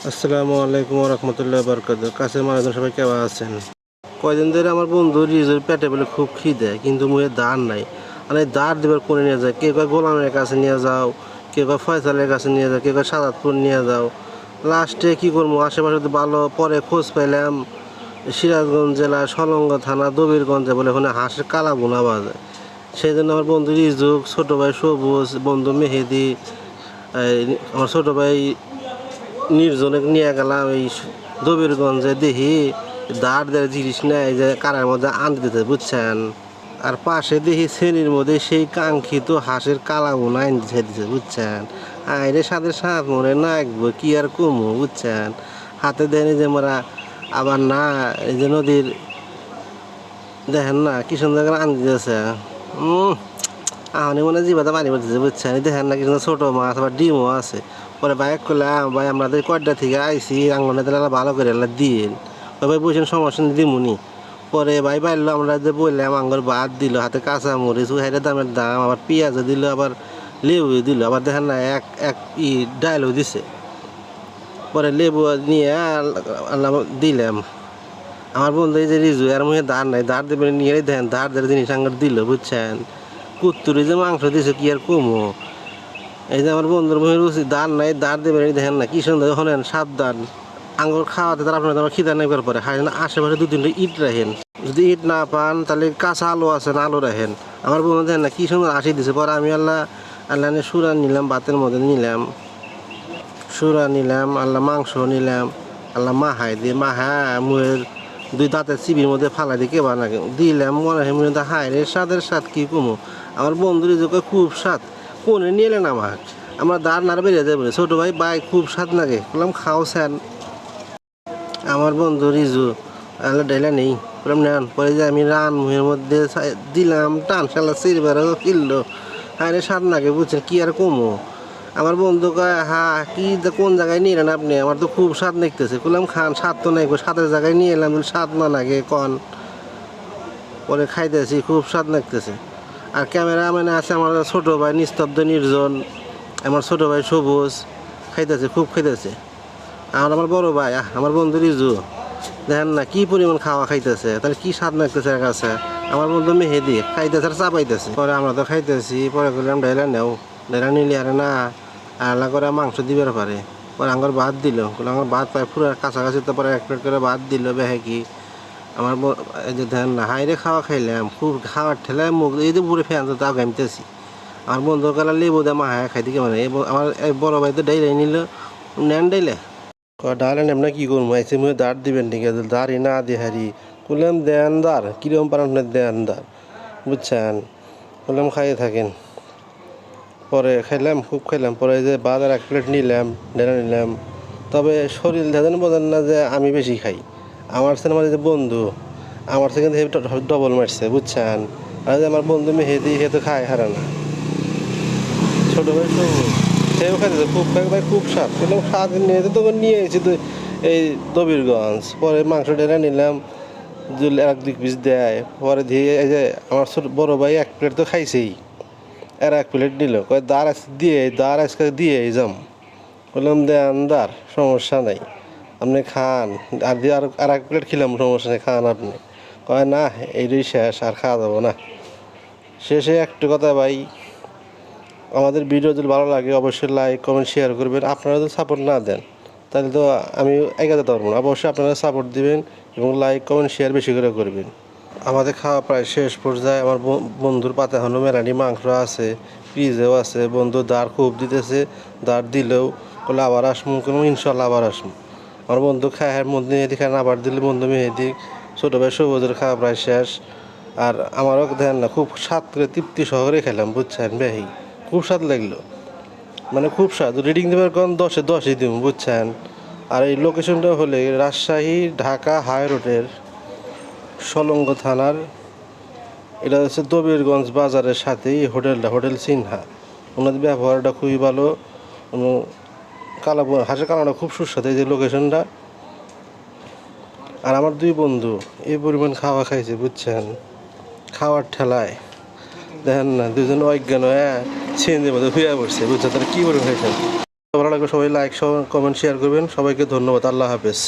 আসসালামু আলাইকুম রহমতুল্লাহ বরকাত। কাছের মানুষজন সবাই কেমন আছেন? কয়দিন ধরে আমার বন্ধু রিজুর পেটে বলে খুব খিদে, কিন্তু মুখে দাঁড় নাই। আর এই দাঁড় দেবার কোনে নিয়ে যায়, কেউ কয় গোলামের কাছে নিয়ে যাও, কেউ কয় ফয়সালের কাছে নিয়ে যাও, কেউ কয় সাদাতপুর নিয়ে যাও। লাস্টে কী করবো, আশেপাশে তো ভালো পরে খোঁজ পাইলাম সিরাজগঞ্জ জেলার সলঙ্গ থানা দবিরগঞ্জে বলে ওখানে হাঁসের কালা বোনা বাজে। সেই জন্য আমার বন্ধু রিজুক, ছোটো ভাই সবুজ, বন্ধু মেহেদি, আমার ছোটো ভাই নির্জনে নিয়ে গেলাম এই দবিরগঞ্জে। দেখি দাঁড় দেওয়ার জিনিস নেই যে কারার মধ্যে আনতে দিতে, বুঝছেন। আর পাশে দেখি শ্রেণীর মধ্যে সেই কাঙ্ক্ষিত হাঁসের কালা বোনা আনতে দিতে, বুঝছেন। আইরে সাথে সাত মনে নাকবো কি আর কমু, বুঝছেন। হাতে দেয়নি যে মোরা আবার না, এই যে নদীর দেখেন না কি সুন্দর করে আনতে দিয়েছে। আহনি মনে জিবাতে পানি পড়তেছে, বুঝছেন। দেখেন না কি সুন্দর ছোটো মাছ, আবার ডিমও আছে। পরে বাইক করলাম, ভাই আমাদের কয়টা থেকে আইসি আঙ্গনে তাহলে ভালো করে এলা দিন। ভাই বুঝছেন, সমস্যা নেই দিমুনি। পরে ভাই বাইরলো, আমরা যে বললাম আঙ্গুর ভাত দিল, হাতে কাঁচা মরিচ হাইরে দামের দাম, আবার পেঁয়াজও দিল, আবার লেবু দিল, আবার দেখেন না এক এক ডাইলও দিছে। পরে লেবু নিয়ে আল্লাহ দিলাম। আমার বন্ধু এই যে রিজু, আর মুখে দাঁড় নাই, দাঁড় দেবে নিয়ে দেখেন দাঁড় দেওয়ার জিনিস আঙ্গুর দিল, বুঝছেন। কুত্তুরি যে মাংস দিছে কি আর কমো। এই যে আমার বন্ধুর মুখে রুচি, দাঁড় নাই, দাঁড় দেবেন দেখেন না কি সুন্দর হলেন সাবধান। আঙ্গুর খাওয়াতে তার আপনার তোমার খিদা নেবার পরে খাই না, আশেপাশে দু তিনটে ইট রাখেন। যদি ইট না পান তাহলে কাঁচা আলু আছে না, আলু রাখেন। আমার বন্ধু দেখেন না কি সুন্দর হাসি দিছে। পরে আমি আল্লাহ আল্লাহ সুরা নিলাম, ভাতের মধ্যে নিলাম, সুরা নিলাম, আল্লাহ মাংস নিলাম, আল্লাহ মাহাই দিয়ে মাহা মুয়ের দুই দাঁতের চিবির মধ্যে ফালাই দিয়ে কেবা না দিলাম। মনে হয় মনে হায় রে স্বাদের স্বাদ কি কমো। আমার বন্ধুর যে খুব স্বাদ, কোনে নিয়ে এলেন আমার, আমরা দাঁড় নাড় বেরিয়ে যাবে ছোটো ভাই বাইক খুব স্বাদ লাগে। বললাম খাও স্যান। আমার বন্ধু রিজু আল্লাহ ডাইলা নেই, বললাম নেন। পরে যে আমি রান মুহের মধ্যে দিলাম টান, সালা সিরবারও কিনলো। হ্যাঁ রে স্বাদ লাগে, বুঝছেন কি আর কমো। আমার বন্ধু কয় হা কি কোন জায়গায় নিয়ে এলেন আপনি, আমার তো খুব স্বাদ লাগতেছে। বললাম খান, স্বাদ তো নাই, স্বাদের জায়গায় নিয়ে এলাম, স্বাদ না লাগে কন। পরে খাইতেছি, খুব স্বাদ লাগতেছে। আর ক্যামেরা মানে আছে আমার ছোটো ভাই নিস্তব্ধ নির্জন, আমার ছোটো ভাই সবুজ খাইতেছে, খুব খাইতেছে। আর আমার বড় ভাই আমার বন্ধু রিজু দেখেন না কি পরিমাণ খাওয়া খাইতেছে, তাহলে কি স্বাদ লাগতেছে এর কাছে। আমার বন্ধু মেহেদি খাইতেছে আর চাপাইতেছে। পরে আমরা তো খাইতেছি, পরে করলাম ডাইলা নেও, ডাইলা নিলে আরে না আল্লাহ করে মাংস দিবার পারে। পরে আমার ভাত দিল, আমার ভাত পায় পুরো কাছাকাছি। তো পরে এক প্লেট করে ভাত দিল বেহেকি। আমার এই যে দেখেন না হাইরে খাওয়া খাইলাম, খুব খাওয়ার ঠেলায় মুখ এই যে পুরো ফ্যান তো তাও গামতেছি। আমার বন্ধুর কালা লেবু দিয়ে মাহায় খাইতে কে মানে আমার বড় ভাই তো ডাইলাই নিল, নেন ডাইলে ডালে নেম না কি করবো, এসে মুখে দাঁড় দিবেন ঠিক আছে, দাঁড়ি না দিয়ে হারি বললাম দেন দাঁড় কীরকম পারেন দেন দাঁড়, বুঝছেন। বললাম খাইয়ে থাকেন। পরে খাইলাম, খুব খাইলাম। পরে যে বাজার এক প্লেট নিলাম, ডেলা নিলাম। তবে শরীর দেখেন বোঝেন না যে আমি বেশি খাই। আমার সাথে আমার যে বন্ধু, আমার থেকে ডবল মারছে, বুঝছেন। আর যে আমার বন্ধু মেহেদি সে তো খায় হারা না, ছোটো ভাই সবুজ সেও খাইতেছে খুব ভাই, খুব স্বাদ। বললাম স্বাদ নিয়ে তখন নিয়ে এসেছি তো এই দবিরগঞ্জ। পরে মাংস ডেলা নিলাম, এক দুই পিস দেয়। পরে দিয়ে এই যে আমার ছোটো বড়ো ভাই এক প্লেট তো খাইছেই, আর এক প্লেট নিল, কয় দাঁড় আজকে দিয়ে দাঁড় আজকে দিয়ে যাম। বললাম দেন দাঁড়, সমস্যা নাই, আপনি খান। আর দিয়ে আর এক প্লেট খেলাম, সমস্যা নেই, খান আপনি। কয় না এইটাই শেষ, আর খাওয়া যাবো না। শেষে একটু কথা ভাই, আমাদের ভিডিও যদি ভালো লাগে অবশ্যই লাইক কমেন্ট শেয়ার করবেন। আপনারা যদি সাপোর্ট না দেন তাহলে তো আমি এগিয়ে যেতে পারবো না। অবশ্যই আপনারা সাপোর্ট দিবেন এবং লাইক কমেন্ট শেয়ার বেশি করে করবেন। আমাদের খাওয়া প্রায় শেষ পর্যায়ে। আমার বন্ধুর পাতে এখনও মেলানি মাংস আছে, ফ্রিজেও আছে। বন্ধু দাঁড় খুব দিতেছে, দাঁড় দিলেও বলে আবার আসমু, কোনো ইনশাল্লাহ আবার আসমু। আমার বন্ধু খায় মধ্যে মেহেদি খান, আবার দিলে বন্ধু মেহেদি। ছোটো ভাই সবুজের খাওয়া প্রায় শেষ। আর আমারও দেন না খুব স্বাদ করে তৃপ্তি শহরে খেলাম, বুঝছেন বেহি, খুব স্বাদ লাগলো, মানে খুব স্বাদ। রিডিং দেবার কোন 10-এ 10ই দিব, বুঝছেন। আর এই লোকেশনটা হলে রাজশাহী ঢাকা হাই রোডের সলঙ্গ থানার, এটা হচ্ছে দবিরগঞ্জ বাজারের সাথেই হোটেলটা, হোটেল সিনহা। ওনাদের ব্যবহারটা খুবই ভালো, হাঁসের কালাটা খুব সুস্বাদু, এই যে লোকেশনটা। আর আমার দুই বন্ধু এই পরিমাণ খাওয়া খাইছে, বুঝছেন, খাওয়ার ঠেলায় দেখেন না দুজন অজ্ঞান হ্যাঁ সিএনজির মধ্যে শুয়ে পড়ছে, বুঝছেন। তারা কী পরিমাণ খাইছেন। ভালো লাগবে সবাই লাইক কমেন্ট শেয়ার করবেন। সবাইকে ধন্যবাদ। আল্লাহ হাফেজ।